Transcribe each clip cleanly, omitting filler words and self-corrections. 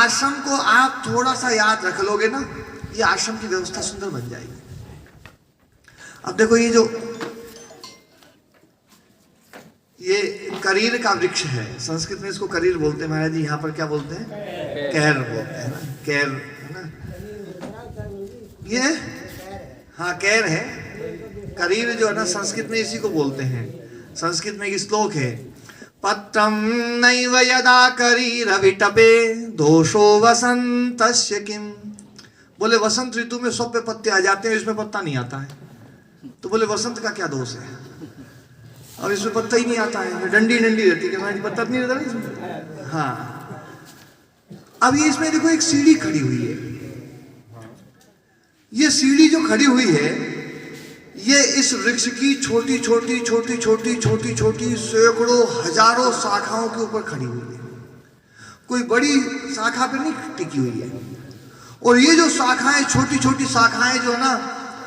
आश्रम को आप थोड़ा सा याद रख लोगे ना, ये आश्रम की व्यवस्था सुंदर बन जाएगी। अब देखो ये करीर का वृक्ष है, संस्कृत में इसको करीर बोलते हैं महाराज जी, यहाँ पर क्या बोलते हैं? कैर बोलते हैं ना, कैर है ना ये, हाँ कैर है। करीर जो है ना संस्कृत में इसी को बोलते हैं। संस्कृत में एक श्लोक है, पत्रम नैव यदा करीर विटपे दोषो वसंतस्य किम। बोले वसंत ऋतु में सब पे पत्ते आ जाते हैं, इसमें पत्ता नहीं आता है। तो बोले वसंत का क्या दोष है? अब इसमें पत्ता ही नहीं आता है, डंडी डंडी रहती है, पत्ता नहीं रहता इसमें। हाँ, अब ये इसमें देखो एक सीढ़ी खड़ी हुई है। ये सीढ़ी जो खड़ी हुई है, ये इस वृक्ष की छोटी छोटी छोटी छोटी छोटी छोटी सैकड़ों हजारों शाखाओं के ऊपर खड़ी हुई है। कोई बड़ी शाखा पे नहीं टिकी हुई है। और ये जो शाखाएं, छोटी छोटी शाखाएं जो है ना,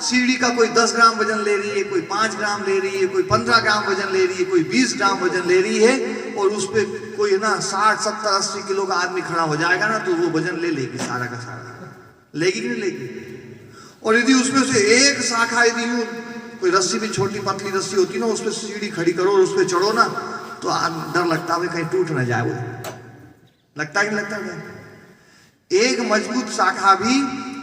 सीढ़ी का कोई 10 ग्राम वजन ले रही है, कोई 5 ग्राम ले रही है, कोई 15 ग्राम वजन ले रही है, कोई 20 ग्राम वजन ले रही है। और उस पर कोई ना 60, 70, 80 किलो का आदमी खड़ा हो जाएगा ना, तो वो वजन ले लेगी सारा का सारा। लेगी कि नहीं लेगी? और यदि उसमें से एक शाखा, यदि कोई रस्सी भी छोटी पतली रस्सी होती ना, उस पर सीढ़ी खड़ी करो और उस पर चढ़ो ना, तो डर लगता है कहीं टूट ना जाए। वो लगता है कि लगता है? एक मजबूत शाखा भी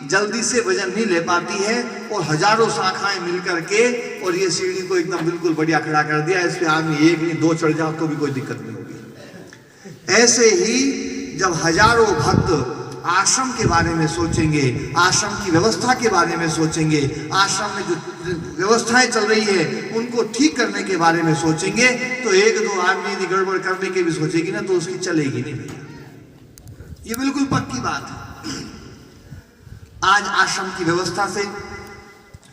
जल्दी से वजन नहीं ले पाती है, और हजारों शाखाएं मिलकर के और ये सीढ़ी को एकदम बिल्कुल बढ़िया खड़ा कर दिया। इस पे आदमी एक नहीं 2 चढ़ जाओ तो भी कोई दिक्कत नहीं होगी। ऐसे ही जब हजारों भक्त आश्रम के बारे में सोचेंगे, आश्रम की व्यवस्था के बारे में सोचेंगे, आश्रम में जो व्यवस्थाएं चल रही है उनको ठीक करने के बारे में सोचेंगे, तो 1-2 आदमी यदि गड़बड़ करने के भी सोचेगी ना, तो उसकी चलेगी नहीं भैया। ये बिल्कुल पक्की बात है। आज आश्रम की व्यवस्था से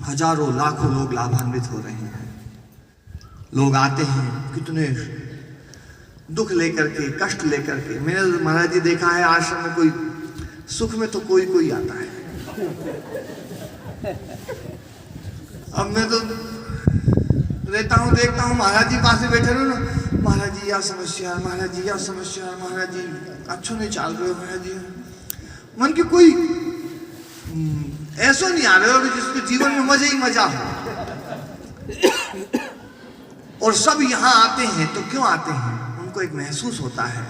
हजारों लाखों लोग लाभान्वित हो रहे हैं। लोग आते हैं कितने दुख लेकर के, कष्ट लेकर के। मैंने महाराज जी देखा है आश्रम में कोई सुख में तो कोई कोई आता है। अब मैं तो रहता हूँ, देखता हूँ महाराज जी पास में बैठे रहो ना, महाराज जी या समस्या, महाराज जी या समस्या, महाराज जी अच्छो नहीं चल रहे हो, महाराज जी मन के कोई ऐसा नहीं आ रहे हो जिसके जीवन में मजा ही मजा हो। और सब यहाँ आते हैं तो क्यों आते हैं? उनको एक महसूस होता है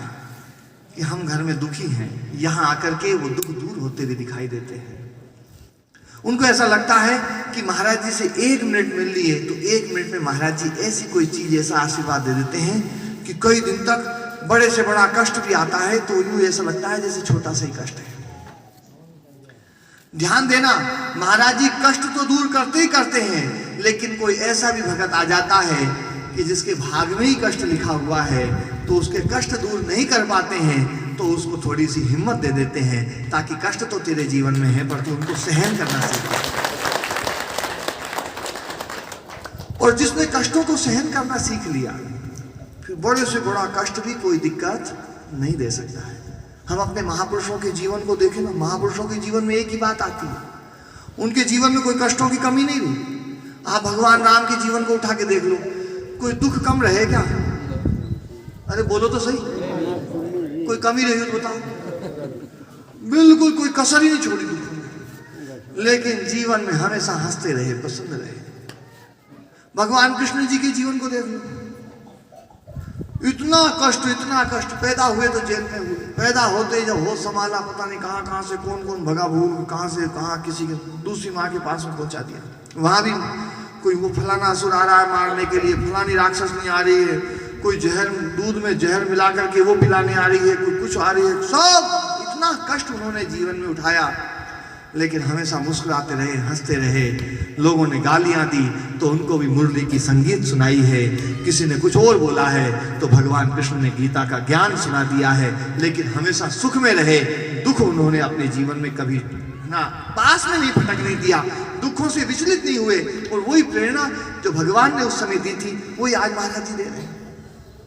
कि हम घर में दुखी हैं, यहाँ आकर के वो दुख दूर होते हुए दिखाई देते हैं। उनको ऐसा लगता है कि महाराज जी से 1 मिनट मिल लिए तो 1 मिनट में महाराज जी ऐसी कोई चीज, ऐसा आशीर्वाद दे देते हैं कि कई दिन तक बड़े से बड़ा कष्ट भी आता है तो यूं ऐसा लगता है जैसे छोटा सा ही कष्ट है। ध्यान देना, महाराज जी कष्ट तो दूर करते ही करते हैं, लेकिन कोई ऐसा भी भगत आ जाता है कि जिसके भाग में ही कष्ट लिखा हुआ है, तो उसके कष्ट दूर नहीं कर पाते हैं, तो उसको थोड़ी सी हिम्मत दे देते हैं ताकि कष्ट तो तेरे जीवन में है पर तू उनको सहन करना सीखा। और जिसने कष्टों को सहन करना सीख लिया, फिर बड़े से बड़ा कष्ट भी कोई दिक्कत नहीं दे सकता है। हम अपने महापुरुषों के जीवन को देखें ना, महापुरुषों के जीवन में एक ही बात आती है, उनके जीवन में कोई कष्टों की कमी नहीं रही। आप भगवान राम के जीवन को उठा के देख लो, कोई दुख कम रहे क्या? अरे बोलो तो सही, कोई कमी रही हो तो बताओ। बिल्कुल कोई कसर ही नहीं छोड़ी दुख में, लेकिन जीवन में हमेशा हंसते रहे, प्रसन्न रहे। भगवान कृष्ण जी के जीवन को देख लो, इतना कष्ट, पैदा हुए तो जेल में हुए, पैदा होते ही जब होश संभाला पता नहीं कहाँ से कौन भगा भूग, कहाँ से कहाँ किसी के दूसरी माँ के पास में पहुंचा दिया। वहां भी कोई वो फलाना असुर आ रहा है मारने के लिए, फलानी राक्षस नहीं आ रही है, कोई जहर, दूध में जहर मिला करके वो पिलाने आ रही है, कोई कुछ आ रही है। सब इतना कष्ट उन्होंने जीवन में उठाया, लेकिन हमेशा मुस्कुराते रहे, हंसते रहे। लोगों ने गालियां दी तो उनको भी मुरली की संगीत सुनाई है, किसी ने कुछ और बोला है तो भगवान कृष्ण ने गीता का ज्ञान सुना दिया है, लेकिन हमेशा सुख में रहे। दुख उन्होंने अपने जीवन में कभी ना पास में नहीं फटकने दिया, दुखों से विचलित नहीं हुए। और वही प्रेरणा जो भगवान ने उस समय दी थी, वही आज महाराज जी दे रहे हैं।